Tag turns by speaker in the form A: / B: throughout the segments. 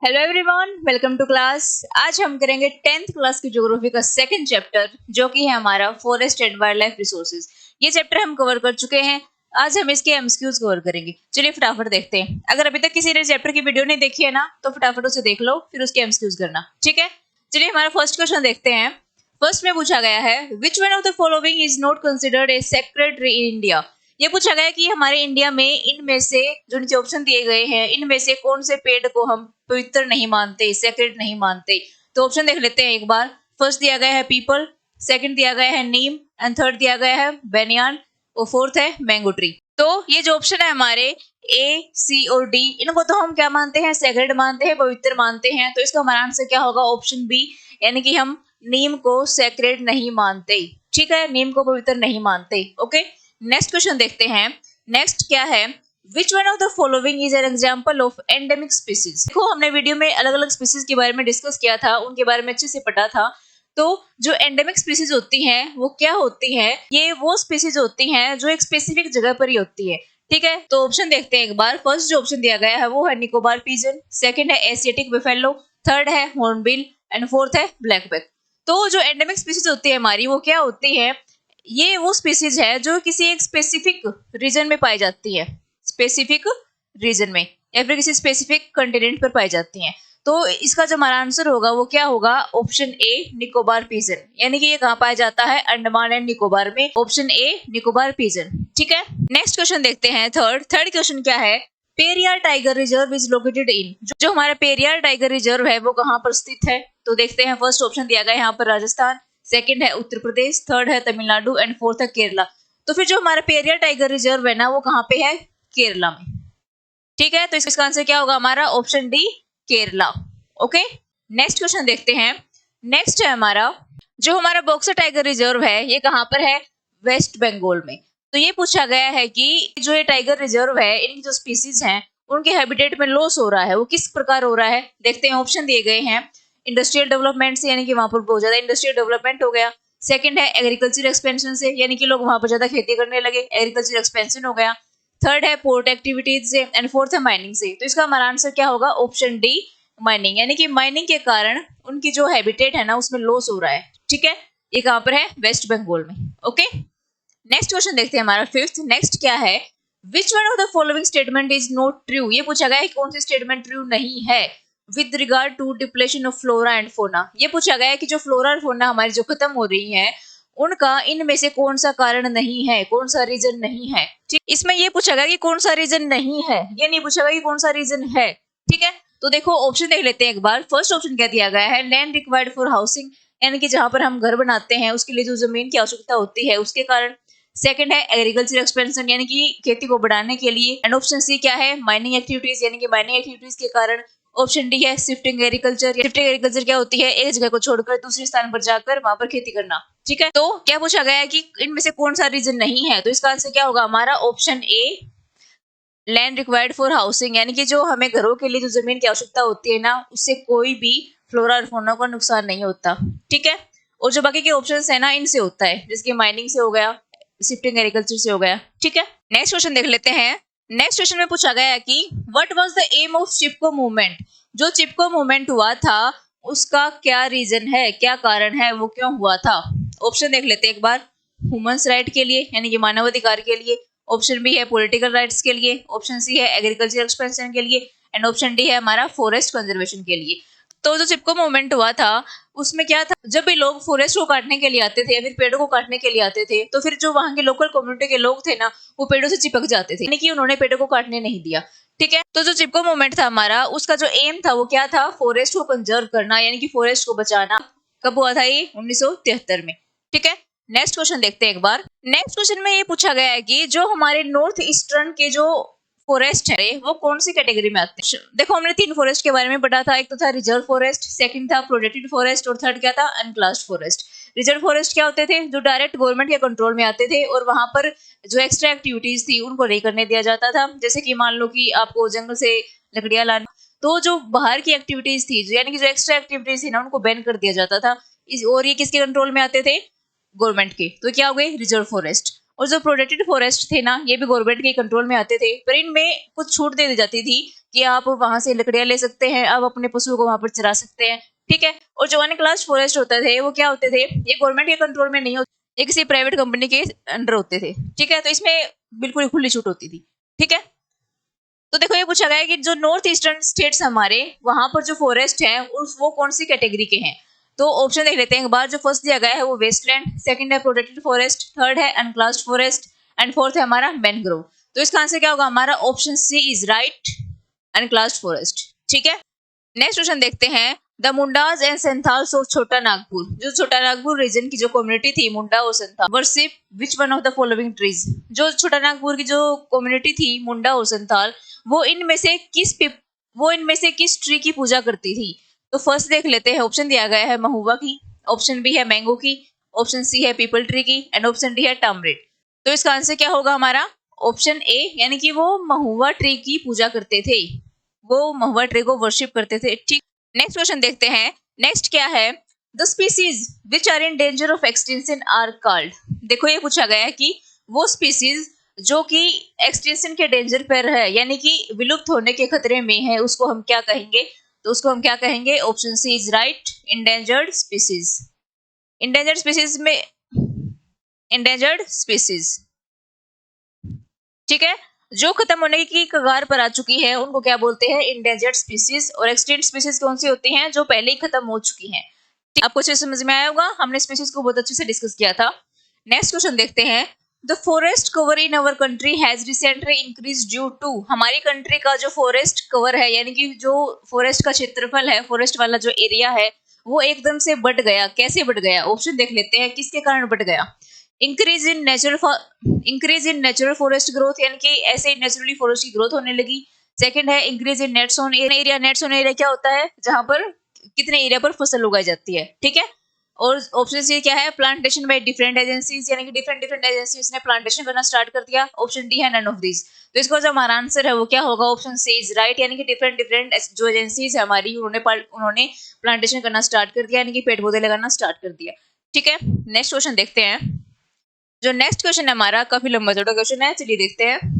A: Hello everyone, welcome to class. आज हम करेंगे 10th क्लास की ज्योग्राफी का सेकंड चैप्टर, जो कि है हमारा forest and wild life resources. ये चैप्टर हम कवर कर चुके हैं। आज हम इसके एमसीक्यूज कवर करेंगे। चलिए फटाफट देखते हैं। अगर अभी तक किसी ने चैप्टर की वीडियो नहीं देखी है ना, तो फटाफट उसे देख लो, फिर उसके एमसीक्यूज करना, ठीक है। चलिए हमारा फर्स्ट क्वेश्चन देखते हैं। फर्स्ट में पूछा गया है, which one of the following is not considered a sacred tree in India. ये पूछा गया कि हमारे इंडिया में इनमें से जो नीचे ऑप्शन दिए गए हैं, इनमें से कौन से पेड़ को हम पवित्र नहीं मानते, सेक्रेड नहीं मानते। तो ऑप्शन देख लेते हैं एक बार। फर्स्ट दिया गया है पीपल, सेकंड दिया गया है नीम एंड थर्ड दिया गया है बेनियान और फोर्थ है मैंगो ट्री। तो ये जो ऑप्शन है हमारे ए, सी और डी, इनको तो हम क्या मानते हैं, सेक्रेड मानते हैं, पवित्र मानते हैं। तो इसका हमारा आंसर क्या होगा, ऑप्शन बी, यानी कि हम नीम को सेक्रेड नहीं मानते। ठीक है, नीम को पवित्र नहीं मानते। ओके, नेक्स्ट क्वेश्चन देखते हैं। नेक्स्ट क्या है, Which one of the following is an example of endemic species? देखो, हमने वीडियो में अलग अलग स्पीसीज के बारे में डिस्कस किया था, उनके बारे में अच्छे से पढ़ा था। तो जो एंडेमिक स्पीसीज होती हैं वो क्या होती हैं, ये वो स्पीसीज होती हैं जो एक स्पेसिफिक जगह पर ही होती है। ठीक है, तो ऑप्शन देखते हैं एक बार। फर्स्ट जो ऑप्शन दिया गया है वो है निकोबार पिजन, सेकंड है एशियाटिक बिफेलो, थर्ड है हॉर्नबिल एंड फोर्थ है ब्लैकबैक। तो जो एंडेमिक स्पीसीज होती है हमारी, वो क्या होती है, ये वो स्पीसीज है जो किसी एक स्पेसिफिक रीजन में पाई जाती है, स्पेसिफिक रीजन में या फिर किसी स्पेसिफिक कंटिनेंट पर पाई जाती हैं। तो इसका जो हमारा आंसर होगा वो क्या होगा, ऑप्शन ए, निकोबार पिजन। यानी कि ये कहाँ पाया जाता है, अंडमान एंड निकोबार में। Option A, Nicobar pigeon. ठीक है, नेक्स्ट क्वेश्चन देखते हैं। थर्ड क्वेश्चन क्या है, Periyar tiger reserve is located in. जो हमारा पेरियार टाइगर रिजर्व है वो कहाँ पर स्थित है। तो देखते हैं। फर्स्ट ऑप्शन दिया गया है यहाँ पर राजस्थान, सेकंड है उत्तर प्रदेश, थर्ड है तमिलनाडु एंड फोर्थ है केरला। तो फिर जो हमारा पेरियार टाइगर रिजर्व है ना, वो कहाँ पे है, केरला में। ठीक है, तो इसका आंसर क्या होगा हमारा, option D, Kerala. Okay, next question देखते हैं। नेक्स्ट है हमारा, जो हमारा बॉक्सर टाइगर रिजर्व है ये कहाँ पर है, वेस्ट बंगाल में। तो ये पूछा गया है कि जो ये टाइगर रिजर्व है, इनकी जो स्पीसीज हैं उनके हैबिटेट में लॉस हो रहा है, वो किस प्रकार हो रहा है। देखते हैं, ऑप्शन दिए गए हैं। इंडस्ट्रियल डेवलपमेंट से, यानी कि वहां पर बहुत ज्यादा इंडस्ट्रियल डेवलपमेंट हो गया। सेकंड है एग्रीकल्चर एक्सपेंशन से, यानी कि लोग वहां पर ज्यादा खेती करने लगे, एग्रीकल्चर एक्सपेंशन हो गया। थर्ड है पोर्ट एक्टिविटीज से एंड फोर्थ है माइनिंग से। तो इसका हमारा आंसर क्या होगा, ऑप्शन डी, माइनिंग। यानी कि माइनिंग के कारण उनकी जो हैबिटेट है ना, उसमें लॉस हो रहा है। ठीक है, ये कहां पर है, वेस्ट बंगाल में। ओके, नेक्स्ट क्वेश्चन देखते हैं हमारा फिफ्थ। नेक्स्ट क्या है, which one of the following statement is not true. ये पूछा गया है कौन सी स्टेटमेंट ट्रू नहीं है with regard to depletion of flora and fauna. ये पूछा गया है कि जो फ्लोरा और फोना हमारी जो खत्म हो रही है, उनका इनमें से कौन सा कारण नहीं है, कौन सा रीजन नहीं है। ठीक, इसमें ये पूछा गया कि कौन सा रीजन नहीं है, ये नहीं पूछा गया कि कौन सा रीजन है। ठीक है, तो देखो ऑप्शन देख लेते हैं एक बार। फर्स्ट ऑप्शन क्या दिया गया है, लैंड रिक्वायर्ड फॉर हाउसिंग, यानी कि जहां पर हम घर बनाते हैं उसके लिए जो जमीन की आवश्यकता होती है उसके कारण। सेकंड है एग्रीकल्चर एक्सपेंशन, यानी कि खेती को बढ़ाने के लिए। एंड ऑप्शन सी क्या है, माइनिंग एक्टिविटीज, यानी कि माइनिंग एक्टिविटीज के कारण। ऑप्शन डी है शिफ्टिंग एग्रीकल्चर। शिफ्टिंग एग्रीकल्चर क्या होती है, एक जगह को छोड़कर दूसरे स्थान पर जाकर वहां पर खेती करना। ठीक है, तो क्या पूछा गया है कि इनमें से कौन सा रीजन नहीं है। तो इसका आंसर क्या होगा हमारा, option A, land required for housing, यानी कि जो हमें घरों के लिए जो जमीन की आवश्यकता होती है ना, उससे कोई भी फ्लोरा और फौना को नुकसान नहीं होता। ठीक है, और जो बाकी के ऑप्शंस है ना, इनसे होता है, जिसकी माइनिंग से हो गया, शिफ्टिंग एग्रीकल्चर से हो गया। ठीक है, नेक्स्ट क्वेश्चन देख लेते हैं। नेक्स्ट क्वेश्चन में पूछा गया है कि what was the aim of Chipko movement. जो चिपको मूवमेंट हुआ था उसका क्या रीजन है, क्या कारण है, वो क्यों हुआ था। ऑप्शन देख लेते हैं एक बार। ह्यूमंस राइट के लिए, यानी कि मानवाधिकार के लिए। ऑप्शन बी है पॉलिटिकल राइट्स के लिए। ऑप्शन सी है एग्रीकल्चर एक्सपेंशन के लिए एंड ऑप्शन डी है हमारा फॉरेस्ट कंजर्वेशन के लिए। तो जो चिपको मूवमेंट हुआ था उसमें क्या था, जब भी लोग फॉरेस्ट को काटने के लिए आते थे या फिर पेड़ों को काटने के लिए आते थे, तो फिर जो वहां के लोकल कम्युनिटी के लोग थे ना, वो पेड़ों से चिपक जाते थे, यानी कि उन्होंने पेड़ों को काटने नहीं दिया। ठीक है, तो जो चिपको मूवमेंट था हमारा, उसका जो एम था वो क्या था, फॉरेस्ट को कंजर्व करना, यानी कि फॉरेस्ट को बचाना। कब हुआ था ये, 1973 में। ठीक है, नेक्स्ट क्वेश्चन देखते हैं एक बार। नेक्स्ट क्वेश्चन में ये पूछा गया है कि जो हमारे नॉर्थ ईस्टर्न के जो फॉरेस्ट है वो कौन सी कैटेगरी में आते हैं। देखो, हमने 3 फॉरेस्ट के बारे में पढ़ा था। एक तो था रिजर्व फॉरेस्ट, सेकंड था प्रोटेक्टेड फॉरेस्ट और थर्ड क्या था, अनक्लास्ड फॉरेस्ट। रिजर्व फॉरेस्ट क्या होते थे, जो डायरेक्ट गवर्नमेंट के कंट्रोल में आते थे और वहां पर जो एक्स्ट्रा एक्टिविटीज थी उनको नहीं करने दिया जाता था। जैसे कि मान लो कि आपको जंगल से लकड़ियां लाना, तो जो बाहर की एक्टिविटीज थी, यानी कि जो एक्स्ट्रा एक्टिविटीज थी ना, उनको बैन कर दिया जाता था। और ये किसके कंट्रोल में आते थे, गवर्नमेंट के। तो क्या हो गए, रिजर्व फॉरेस्ट। और जो प्रोटेक्टेड फॉरेस्ट थे ना, ये भी गवर्नमेंट के कंट्रोल में आते थे, पर इनमें कुछ छूट दे दी जाती थी कि आप वहां से लकड़ियां ले सकते हैं, आप अपने पशुओं को वहां पर चरा सकते हैं, ठीक है। और जो अनक्लास्ड फॉरेस्ट होते थे वो क्या होते थे, ये गवर्नमेंट के कंट्रोल में नहीं होते, ये किसी प्राइवेट कंपनी के अंडर होते थे, ठीक है। तो इसमें बिल्कुल खुली छूट होती थी, ठीक है। तो देखो ये पूछा गया है कि जो नॉर्थ ईस्टर्न स्टेट्स हमारे, वहां पर जो फॉरेस्ट है वो कौन सी कैटेगरी के हैं। तो ऑप्शन देख लेते हैं एक बार। जो फर्स्ट दिया गया है वो वेस्टलैंड, सेकंड है प्रोटेक्टेड फॉरेस्ट, थर्ड है अनक्लास्ड फॉरेस्ट एंड फोर्थ है हमारा मैनग्रोव। तो इसका आंसर क्या होगा हमारा, option C is right, unclassed forest, ठीक है। नेक्स्ट क्वेश्चन देखते हैं। The Mundas and Santhals of Chota Nagpur, जो छोटा नागपुर रीजन की जो कम्युनिटी थी मुंडा और Santhal, worship which one of the following trees. जो छोटा नागपुर की जो कम्युनिटी थी मुंडा और संथाल, वो इनमें से किस ट्री की पूजा करती थी। तो फर्स्ट देख लेते हैं। ऑप्शन दिया गया है महुआ की, ऑप्शन बी है मैंगो की, ऑप्शन सी है पीपल ट्री की एंड ऑप्शन डी है टर्मरिक। तो इसका आंसर क्या होगा हमारा, ऑप्शन ए, यानी कि वो महुआ ट्री की पूजा करते थे, वो महुआ ट्री को वर्शिप करते थे, ठीक। नेक्स्ट क्वेश्चन देखते हैं। नेक्स्ट क्या है, the species which are in danger of extinction are called. देखो ये पूछा गया है कि वो स्पीसीज जो कि एक्सटिंक्शन के डेंजर पर है, यानी कि विलुप्त होने के खतरे में है, उसको हम क्या कहेंगे। तो उसको हम क्या कहेंगे, option C is right, endangered species. Endangered species में इंडेंजर्ड स्पीसीज, ठीक है। जो खत्म होने की कगार पर आ चुकी है उनको क्या बोलते हैं, इंडेंजर्ड स्पीसीज। और एक्सटिंक्ट स्पीसीज कौन सी होती हैं, जो पहले ही खत्म हो चुकी हैं। आपको अच्छे समझ में आया होगा, हमने स्पीसीज को बहुत अच्छे से डिस्कस किया था। नेक्स्ट क्वेश्चन देखते हैं। The forest cover in our country has recently increase due to. हमारी कंट्री का जो फॉरेस्ट कवर है, यानी कि जो फॉरेस्ट का क्षेत्रफल है, फॉरेस्ट वाला जो एरिया है, वो एकदम से बढ़ गया। कैसे बढ़ गया, ऑप्शन देख लेते हैं किसके कारण बढ़ गया। Increase in natural forest growth, यानी कि ऐसे नेचुरली फॉरेस्ट की ग्रोथ होने लगी। सेकंड है increase in nets on area. Nets on area क्या होता है, जहां पर कितने एरिया पर फसल उगाई जाती है, ठीक है। और ऑप्शन सी क्या है, प्लांटेशन बाय डिफरेंट एजेंसीज, यानी कि डिफरेंट एजेंसीज ने प्लांटेशन करना स्टार्ट कर दिया। ऑप्शन डी है नन ऑफ दिस। तो इसका जो हमारा आंसर है वो क्या होगा, ऑप्शन सी इज राइट, यानी कि डिफरेंट जो एजेंसीज है हमारी, उन्होंने प्लांटेशन करना स्टार्ट कर दिया, यानी कि पेड़ पौधे लगाना स्टार्ट कर दिया, ठीक है। नेक्स्ट क्वेश्चन देखते हैं। जो नेक्स्ट क्वेश्चन है हमारा काफी लंबा चौड़ा क्वेश्चन है, चलिए देखते हैं।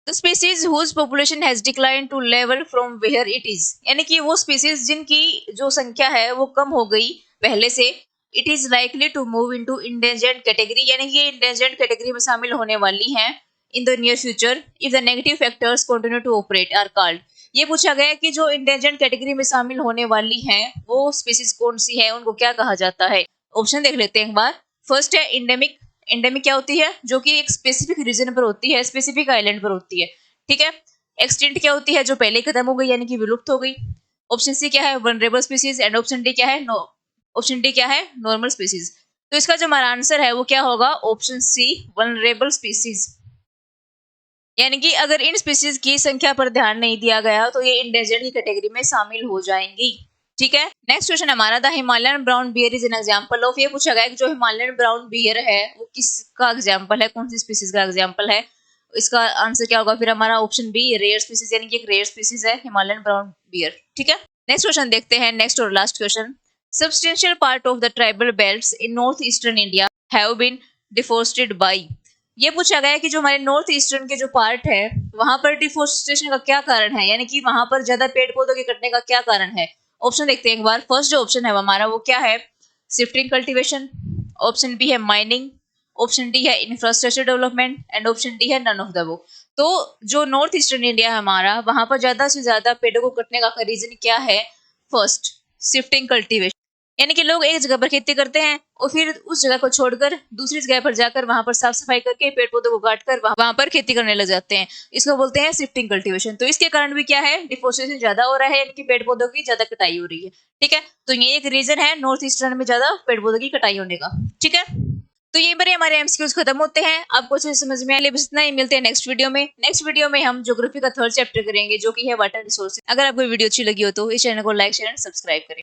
A: The species whose population has declined to level from where it is, यानी कि वो स्पीसीज जिनकी जो संख्या है वो कम हो गई पहले से, it is likely to move into endangered category, यानी कि ये इंडेंजर्ड कैटेगरी में शामिल होने वाली हैं in the near future if the negative factors continue to operate are called. ये पूछा गया है कि जो इंडेंजर्ड कैटेगरी में शामिल होने वाली हैं वो स्पीसीज कौन सी है, उनको क्या कहा जाता है। ऑप्शन देख लेते हैं एक बार। फर्स्ट है इंडेमिक। इंडेमिक क्या होती है, जो कि एक स्पेसिफिक रीजन पर होती है, स्पेसिफिक आइलैंड पर होती है, ठीक है। एक्सटिंक्ट क्या होती है, जो पहले खत्म हो गई, यानी कि विलुप्त हो गई। ऑप्शन सी क्या है, vulnerable species and option D क्या है, ऑप्शन डी क्या है, नॉर्मल स्पीसीज। तो इसका जो हमारा आंसर है वो क्या होगा, ऑप्शन सी वनरेबल स्पीसीज। यानी कि अगर इन स्पीसीज की संख्या पर ध्यान नहीं दिया गया तो ये इंडेंजर्ड की कैटेगरी में शामिल हो जाएंगी, ठीक है। नेक्स्ट क्वेश्चन हमारा, the Himalayan brown beer is an example of. ये पूछा गया है कि जो हिमालयन ब्राउन बियर है वो किसका एग्जांपल है, कौन सी स्पीसीज का एग्जांपल है। इसका आंसर क्या होगा फिर हमारा, ऑप्शन बी रेयर स्पीसीज, यानी कि एक रेयर स्पीसीज है हिमालयन ब्राउन बियर, ठीक है। नेक्स्ट क्वेश्चन देखते हैं। नेक्स्ट और last question. Substantial part of the tribal belts in north eastern India have been deforested by. ये पूछा गया है कि जो हमारे नॉर्थ ईस्टर्न के जो पार्ट है वहां पर डिफोरेस्टेशन का क्या कारण है, यानी कि वहां पर ज्यादा पेड़ पौधों के कटने का क्या कारण है। ऑप्शन देखते हैं एक बार। फर्स्ट जो ऑप्शन है हमारा वो क्या है, शिफ्टिंग कल्टीवेशन। ऑप्शन बी है माइनिंग, ऑप्शन डी है infrastructure development and option D है नन ऑफ द वो। तो जो नॉर्थ ईस्टर्न इंडिया है हमारा, वहां पर ज्यादा से ज्यादा पेड़ों को कटने का रीजन क्या है, फर्स्ट शिफ्टिंग कल्टीवेशन, यानी कि लोग एक जगह पर खेती करते हैं और फिर उस जगह को छोड़कर दूसरी जगह पर जाकर वहां पर साफ सफाई करके पेड़ पौधों को काटकर वहां पर खेती करने लग जाते हैं। इसको बोलते हैं शिफ्टिंग कल्टीवेशन। तो इसके कारण भी क्या है, डिफोरेस्टेशन ज्यादा हो रहा है, यानी कि पेड़ पौधों की ज्यादा कटाई हो रही है, ठीक है। तो ये एक रीजन है नॉर्थ ईस्टर्न में ज्यादा पेड़ पौधों की कटाई होने का, ठीक है। तो यहीं पर हमारे एमसीक्यूज खत्म होते हैं। आपको अच्छे समझ में आए, बस इतना ही। मिलते हैं नेक्स्ट वीडियो में। नेक्स्ट वीडियो में हम ज्योग्राफी का थर्ड चैप्टर करेंगे, जो कि है वाटर रिसोर्सेज। अगर आपको वीडियो अच्छी लगी हो तो इस चैनल को लाइक शेयर एंड सब्सक्राइब करें।